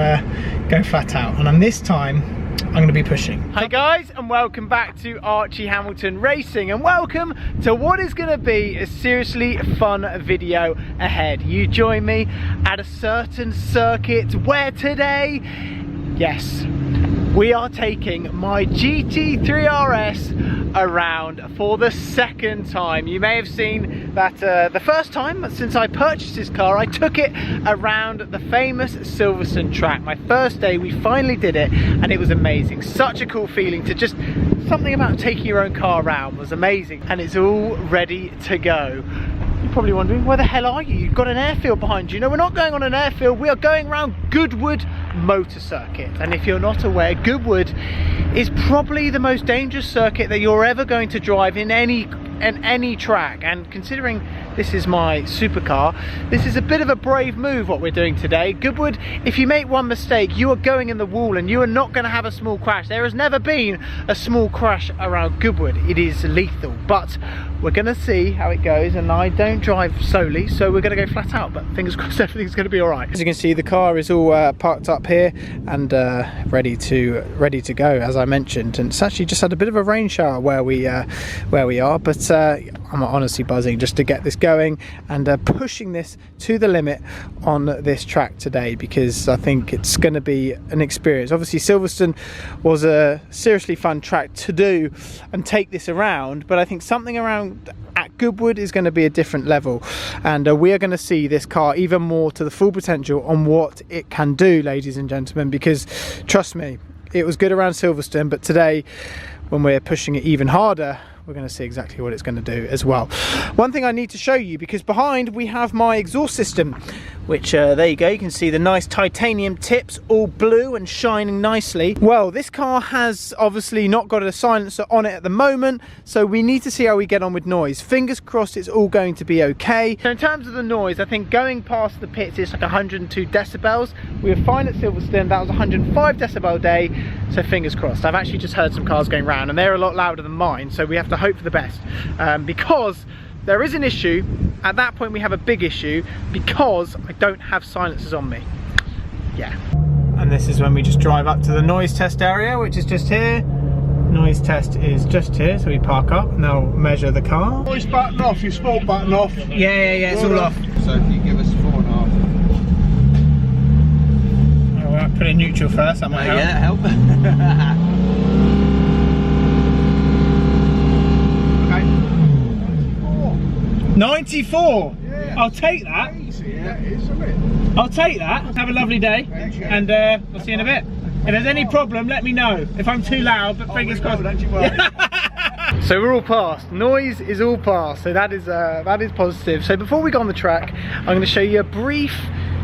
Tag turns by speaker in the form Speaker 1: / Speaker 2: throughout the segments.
Speaker 1: go flat out, and this time I'm going to be pushing.
Speaker 2: Hi guys, and welcome back to Archie Hamilton Racing, and welcome to what is going to be a seriously fun video ahead. You join me at a certain circuit where today, yes, we are taking my GT3RS around for the second time. You may have seen that the first time since I purchased this car, I took it around the famous Silverstone track. My first day, we finally did it, and it was amazing. Such a cool feeling to just, something about taking your own car around was amazing, and it's all ready to go. You're probably wondering, where the hell are you? You've got an airfield behind you. No, we're not going on an airfield, we are going around Goodwood Motor Circuit. And if you're not aware, Goodwood is probably the most dangerous circuit that you're ever going to drive in any track, and considering this is my supercar, this is a bit of a brave move what we're doing today. Goodwood, if you make one mistake, you are going in the wall and you are not going to have a small crash. There has never been a small crash around Goodwood. It is lethal, but we're going to see how it goes, and I don't drive slowly, so we're going to go flat out, but fingers crossed everything's going to be all right. As you can see, the car is all parked up here and ready to go, as I mentioned, and it's actually just had a bit of a rain shower where we are, but I'm honestly buzzing just to get this going and pushing this to the limit on this track today, because I think it's going to be an experience. Obviously Silverstone was a seriously fun track to do and take this around, but I think something around at Goodwood is going to be a different level, and we are going to see this car even more to the full potential on what it can do, ladies and gentlemen, because trust me, it was good around Silverstone, but today when we're pushing it even harder, we're going to see exactly what it's going to do as well. One thing I need to show you, because behind we have my exhaust system, which there you go, you can see the nice titanium tips, all blue and shining nicely. Well, this car has obviously not got a silencer on it at the moment, so we need to see how we get on with noise. Fingers crossed it's all going to be okay. So in terms of the noise, I think going past the pits it's like 102 decibels. We were fine at Silverstone, that was 105 decibel day, so fingers crossed. I've actually just heard some cars going round and they're a lot louder than mine, so we have to hope for the best, because there is an issue. At that point we have a big issue, because I don't have silencers on me. Yeah. And this is when we just drive up to the noise test area, which is just here. Noise test is just here, so we park up and they'll measure the car.
Speaker 3: Noise button off, your sport button off.
Speaker 1: Yeah, it's all off.
Speaker 3: So if you give us 4.5.
Speaker 1: Alright, put it in neutral first, that might help.
Speaker 3: Yeah, help.
Speaker 1: 94!
Speaker 3: Yeah.
Speaker 1: I'll take that.
Speaker 3: Easy, that is, isn't it?
Speaker 1: I'll take that. Have a lovely day. And I'll see you in a bit. If there's any problem, let me know. If I'm too loud, but fingers crossed.
Speaker 3: Don't you worry.
Speaker 1: So we're all passed. Noise is all passed. So that is positive. So before we go on the track, I'm going to show you a brief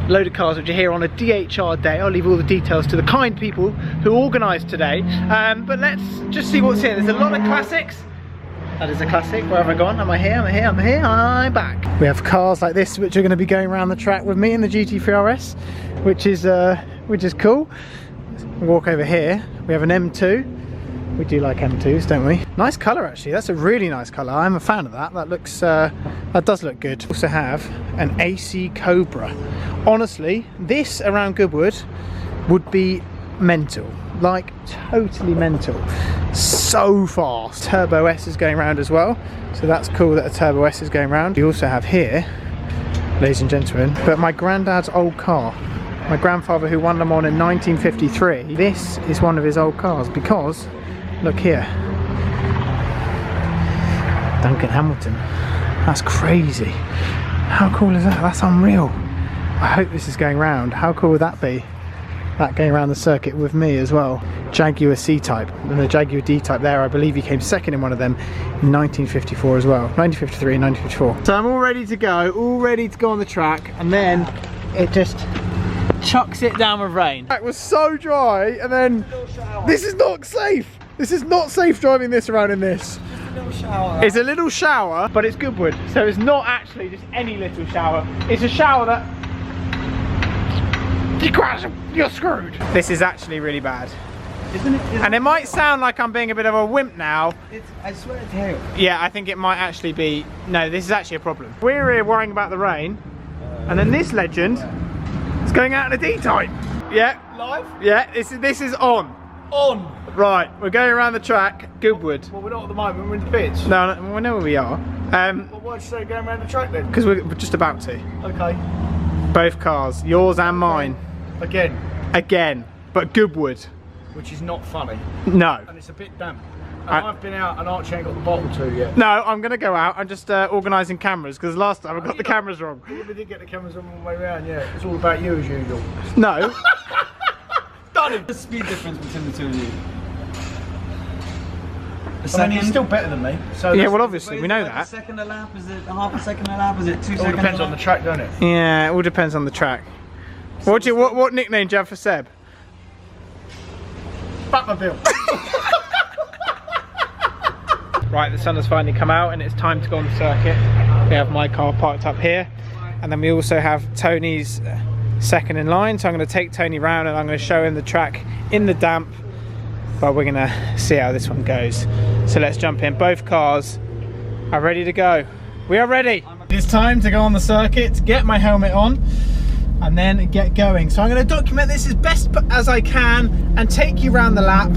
Speaker 1: load of cars which are here on a DHR day. I'll leave all the details to the kind people who organised today. But let's just see what's here. There's a lot of classics. That is a classic. Where have I gone? Am I here? I'm back. We have cars like this which are going to be going around the track with me in the GT3RS, which is cool. We walk over here. We have an M2. We do like M2s, don't we? Nice colour actually. That's a really nice colour. I'm a fan of that. That looks that does look good. We also have an AC Cobra. Honestly, this around Goodwood would be mental. Like totally mental. So fast. Turbo S is going around as well, so that's cool that a Turbo S is going around. We also have here, ladies and gentlemen, but my granddad's old car. My grandfather who won Le Mans in 1953. This is one of his old cars, because look here, Duncan Hamilton. That's crazy. How cool is that? That's unreal. I hope this is going round. How cool would that be? That going around the circuit with me as well. Jaguar C-Type and the Jaguar D-Type there, I believe he came second in one of them in 1954 as well. 1953 and 1954. So I'm all ready to go on the track, and then it just chucks it down with rain. It was so dry, and then this is not safe. This is not safe driving this around in this. It's a little shower, but it's Goodwood, so it's not actually just any little shower. It's a shower that you crash, you're screwed. This is actually really bad.
Speaker 3: Isn't it?
Speaker 1: And it might sound like I'm being a bit of a wimp now.
Speaker 3: I swear it's hail.
Speaker 1: Yeah, I think it might actually be. No, this is actually a problem. We're here worrying about the rain, and then this legend is going out in a D-Type. Yeah.
Speaker 3: Live?
Speaker 1: Yeah, this is on.
Speaker 3: On.
Speaker 1: Right, we're going around the track, Goodwood.
Speaker 3: Well, we're not at the moment, we're in the pits.
Speaker 1: No, we know where we are.
Speaker 3: Well, why'd you say going around the track then?
Speaker 1: Because we're just about to.
Speaker 3: Okay.
Speaker 1: Both cars, yours and mine.
Speaker 3: Again.
Speaker 1: Again, but Goodwood.
Speaker 3: Which is not funny.
Speaker 1: No.
Speaker 3: And it's a bit damp. And I've been out and Archie ain't got the bottle to yet.
Speaker 1: No, I'm going to go out. I'm just organising cameras because last time I got the cameras wrong.
Speaker 3: We did get the cameras on the way around, yeah. It's all about you as usual.
Speaker 1: No.
Speaker 3: Done it. The speed difference between the two of you. I mean, he's still better than me. So
Speaker 1: yeah, well, obviously, we know that.
Speaker 4: A second a lap? Is it half a second a lap? Is it 2 seconds?
Speaker 3: It all depends on the track, doesn't it?
Speaker 1: Yeah, it all depends on the track. What nickname do you have for Seb?
Speaker 3: Batmobile.
Speaker 1: Right, the sun has finally come out and it's time to go on the circuit. We have my car parked up here, and then we also have Tony's second in line. So I'm going to take Tony round and I'm going to show him the track in the damp, but we're going to see how this one goes. So let's jump in. Both cars are ready to go. We are ready. It's time to go on the circuit, get my helmet on, and then get going. So I'm going to document this as best as I can and take you around the lap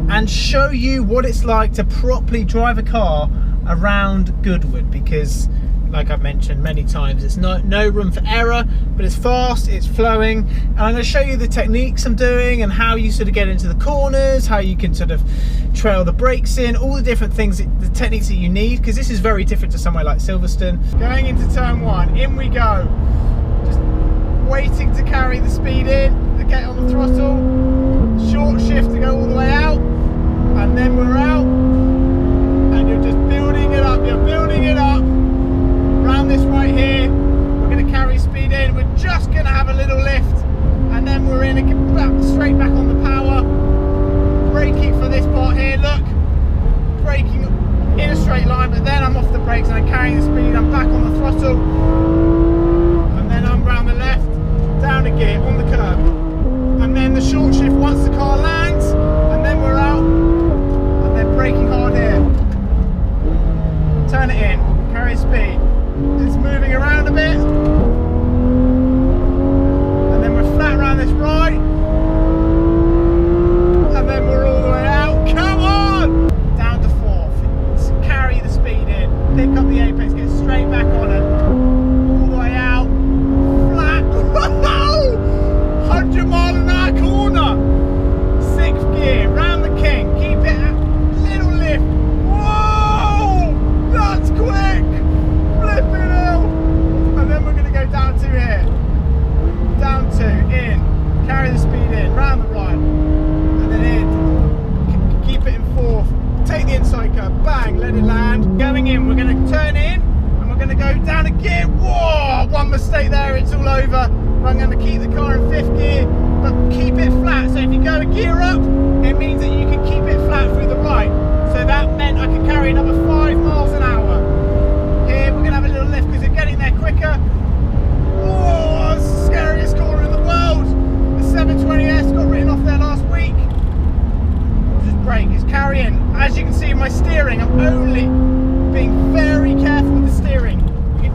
Speaker 1: and show you what it's like to properly drive a car around Goodwood, because like I've mentioned many times, it's no room for error, but it's fast, it's flowing, and I'm going to show you the techniques I'm doing and how you sort of get into the corners, how you can sort of trail the brakes in, all the different things, the techniques that you need, because this is very different to somewhere like Silverstone. Going into turn one, in we go. Just waiting to carry the speed in, to get on the throttle, short shift to go all the way out, and then we're out, and you're just building it up, you're building it up. Around this right here, we're going to carry speed in, we're just going to have a little lift, and then we're in straight back on the power, braking for this part here, look, braking in a straight line, but then I'm off the brakes and I'm carrying the speed, I'm back on the throttle, and then I'm round the left, down a gear, on the curb, and then the short shift once the car lands, and then we're out, and then braking hard here, turn it in, carry speed. It's moving around a bit, and then we're flat around this right, and then we're all the way out. Come on! Down to fourth, carry the speed in, pick up the apex, get straight back on it, all the way out, flat, 100 mile an hour corner, 6th gear, round the king, keep it at little lift, whoa, that's quick! Flipping hell! And then we're going to go down to here. Down to, in, carry the speed in, round the right, and then in, keep it in fourth, take the inside curve, bang, let it land. Going in, we're going to turn in, and we're going to go down a gear. Whoa! One mistake there, it's all over. I'm going to keep the car in 5th gear, but keep it flat. So if you go a gear up, it means that you can keep it flat through the right. So that meant I could carry another 5 miles an hour. Here, we're going to have a little lift because we're getting there quicker. Whoa, it's the scariest corner in the world. The 720S got written off there last week. Just brake, it's carrying. As you can see, my steering, I'm only being very careful with the steering.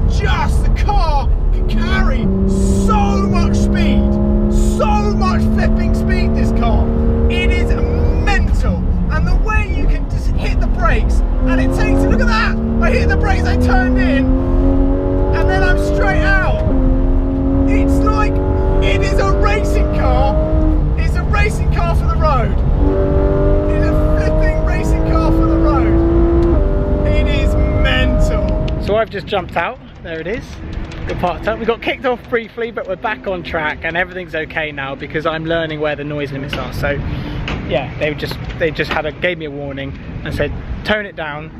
Speaker 1: The car can carry so much speed, so much flipping speed, this car. It is mental. And the way you can just hit the brakes, and it takes, look at that, I hit the brakes, I turned in, and then I'm straight out. It's like, it is a racing car. It's a racing car for the road. It is a flipping racing car for the road. It is mental. So I've just jumped out, there it is. Got parked up. We got kicked off briefly, but we're back on track and everything's okay now because I'm learning where the noise limits are. So yeah, they just gave me a warning and said tone it down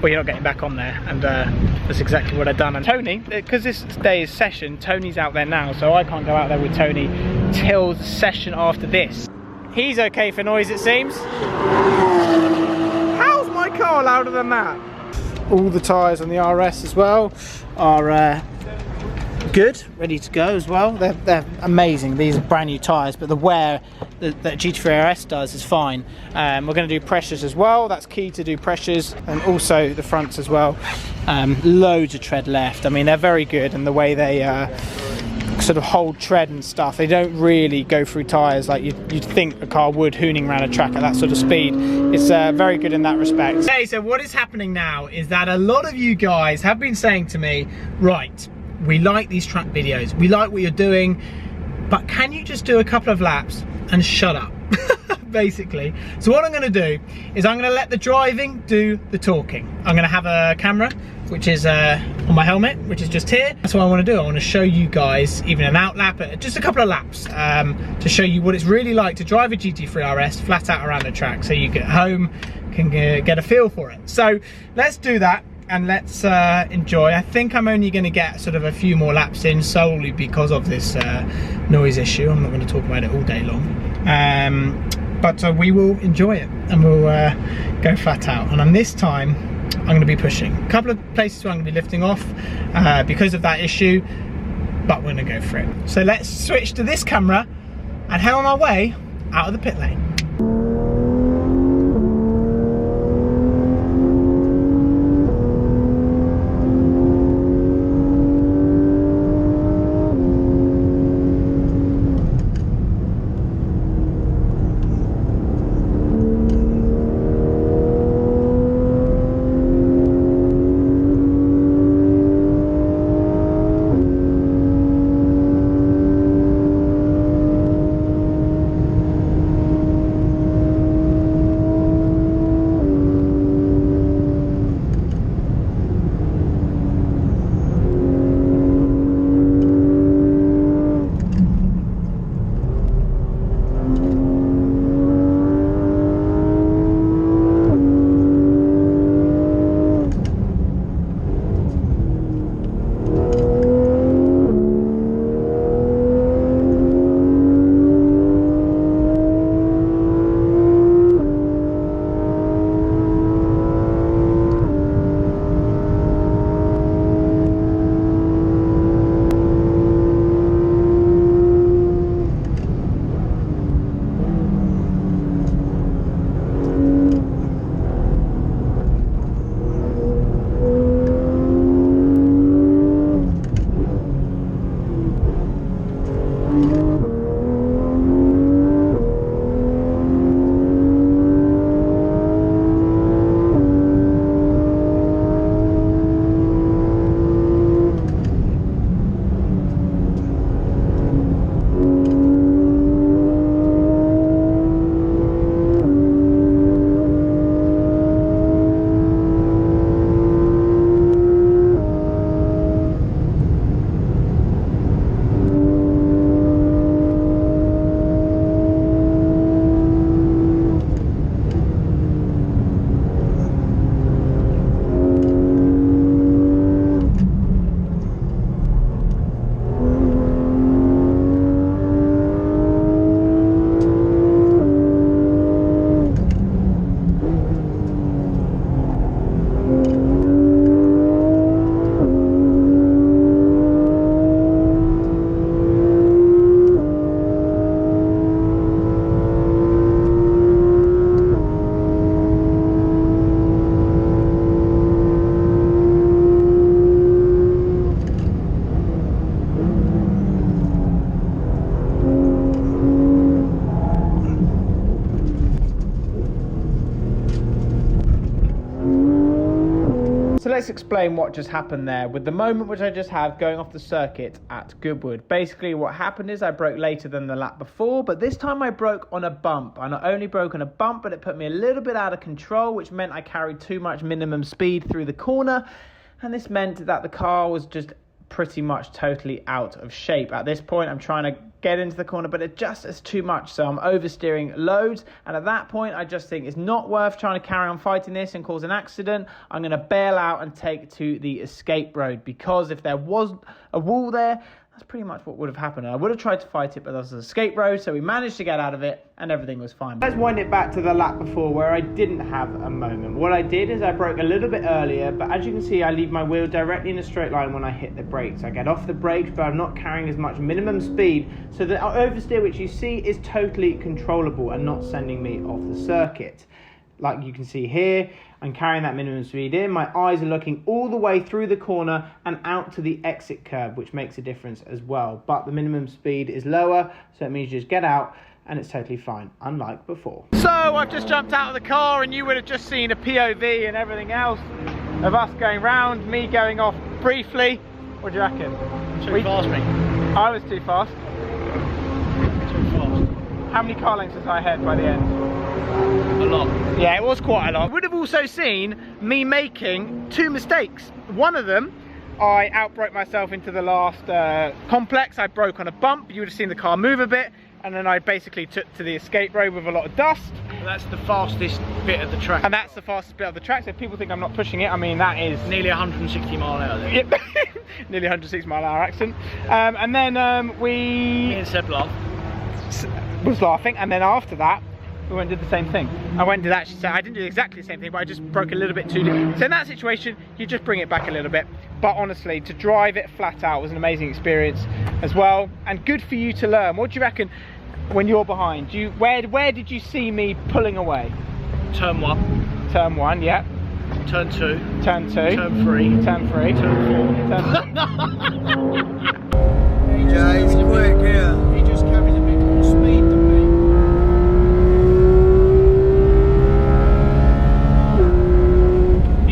Speaker 1: or you're not getting back on there, and that's exactly what I've done. And Tony, because this day is session, Tony's out there now, so I can't go out there with Tony till the session after this. He's okay for noise, it seems. How's my car louder than that? All the tyres on the RS as well are good, ready to go as well. They're amazing. These are brand new tyres, but the wear that GT3RS does is fine. We're going to do pressures as well. That's key to do pressures, and also the fronts as well. Loads of tread left. I mean, they're very good, and the way they sort of hold tread and stuff. They don't really go through tyres like you'd think a car would hooning around a track at that sort of speed. It's very good in that respect. Okay, so what is happening now is that a lot of you guys have been saying to me, right, we like these track videos, we like what you're doing, but can you just do a couple of laps and shut up? Basically. So what I'm going to do is I'm going to let the driving do the talking. I'm going to have a camera which is on my helmet, which is just here. That's what I want to do. I want to show you guys even an out lap, just a couple of laps, to show you what it's really like to drive a GT3RS flat out around the track, so you get home, can get a feel for it. So let's do that and let's enjoy. I think I'm only going to get sort of a few more laps in solely because of this noise issue. I'm not going to talk about it all day long. But we will enjoy it and we'll go flat out. And on this time, I'm going to be pushing. A couple of places where I'm going to be lifting off because of that issue, but we're going to go for it. So let's switch to this camera and head on our way out of the pit lane. So let's explain what just happened there with the moment which I just have going off the circuit at Goodwood. Basically what happened is I broke later than the lap before, but this time I broke on a bump. I not only broke on a bump, but it put me a little bit out of control, which meant I carried too much minimum speed through the corner, and this meant that the car was just pretty much totally out of shape. At this point I'm trying to get into the corner, but it just is too much, so I'm oversteering loads, and at that point I just think it's not worth trying to carry on fighting this and cause an accident. I'm going to bail out and take to the escape road, because if there was a wall there, that's pretty much what would have happened. I would have tried to fight it, but there was an escape road, so we managed to get out of it and everything was fine. Let's wind it back to the lap before where I didn't have a moment. What I did is I broke a little bit earlier, but as you can see I leave my wheel directly in a straight line when I hit the brakes. I get off the brakes, but I'm not carrying as much minimum speed, so the oversteer which you see is totally controllable and not sending me off the circuit. Like you can see here,
Speaker 2: and carrying that minimum speed in. My eyes are looking all the way through the corner and out to the exit curb, which makes a difference as well. But the minimum speed is lower, so it means you just get out and it's totally fine, unlike before. So I've just jumped out of the car and you would have just seen a POV and everything else of us going round, me going off briefly. What do you reckon?
Speaker 3: Too fast, mate.
Speaker 2: I was too fast.
Speaker 3: Too fast.
Speaker 2: How many car lengths was I ahead by the end?
Speaker 3: A lot.
Speaker 2: Yeah, it was quite a lot. You would have also seen me making 2 mistakes. One of them, I outbroke myself into the last complex. I broke on a bump. You would have seen the car move a bit, and then I basically took to the escape road with a lot of dust.
Speaker 3: That's the fastest bit of the track.
Speaker 2: And that's the fastest bit of the track, so if people think I'm not pushing it, I mean, that is...
Speaker 3: Nearly 160 mile an hour there.
Speaker 2: Yep. Nearly 106 mile an hour accident. And then
Speaker 3: Me and Seb laughed.
Speaker 2: was laughing, and then after that, we went and did the same thing. I went and did actually, so I didn't do exactly the same thing, but I just broke a little bit too deep. So in that situation, you just bring it back a little bit. But honestly, to drive it flat out was an amazing experience as well, and good for you to learn. What do you reckon when you're behind? Where did you see me pulling away?
Speaker 3: Turn 1.
Speaker 2: Turn 1, yeah.
Speaker 3: Turn 2.
Speaker 2: Turn 2.
Speaker 3: Turn 3.
Speaker 2: Turn 3.
Speaker 3: Turn 4.
Speaker 4: Yeah, he's quick here.
Speaker 3: He just carries a bit more speed than me.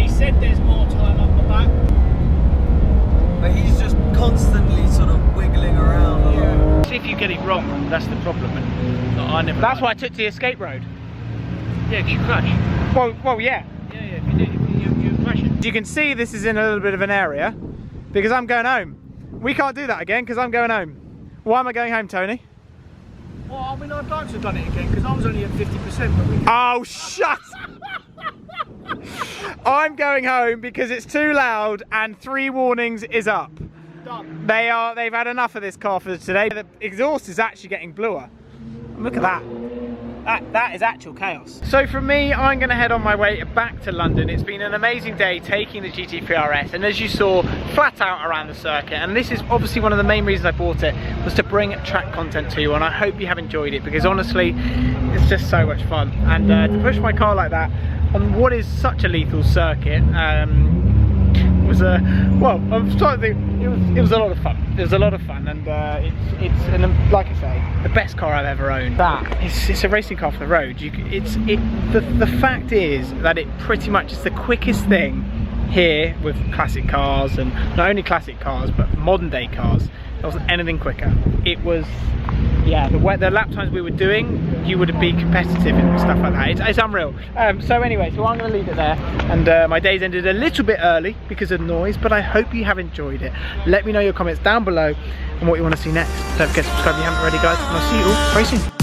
Speaker 3: He said there's more time up the back.
Speaker 4: But he's just constantly sort of wiggling around.
Speaker 3: Yeah. See if you get it wrong, that's the problem. And I never.
Speaker 2: That's why I took the escape road.
Speaker 3: Yeah, because you crash.
Speaker 2: Well, yeah.
Speaker 3: Yeah, if you do, you crash it.
Speaker 2: You can see this is in a little bit of an area because I'm going home. We can't do that again because I'm going home. Why am I going home, Tony?
Speaker 3: Well, I mean, I'd like to have done it again because I was only at 50%. But we...
Speaker 2: Oh, shut! I'm going home because it's too loud and 3 warnings is up.
Speaker 3: Done.
Speaker 2: They've had enough of this car for today. The exhaust is actually getting bluer. Look at that. That is actual chaos. So from me, I'm going to head on my way back to London. It's been an amazing day taking the GT3RS, and as you saw, flat out around the circuit. And this is obviously one of the main reasons I bought it, was to bring track content to you, and I hope you have enjoyed it, because honestly, it's just so much fun. And to push my car like that on what is such a lethal circuit, was well, I'm trying to think, it was a lot of fun. It was a lot of fun, and it's like I say, the best car I've ever owned. It's a racing car for the road. The fact is that it pretty much is the quickest thing here with classic cars, and not only classic cars but modern day cars. There wasn't anything quicker. It was, yeah, the lap times we were doing, you would be competitive and stuff like that. It's unreal. So anyway, so I'm going to leave it there, and my day's ended a little bit early because of noise, but I hope you have enjoyed it. Let me know your comments down below and what you want to see next. Don't forget to subscribe if you haven't already, guys, and I'll see you all very soon.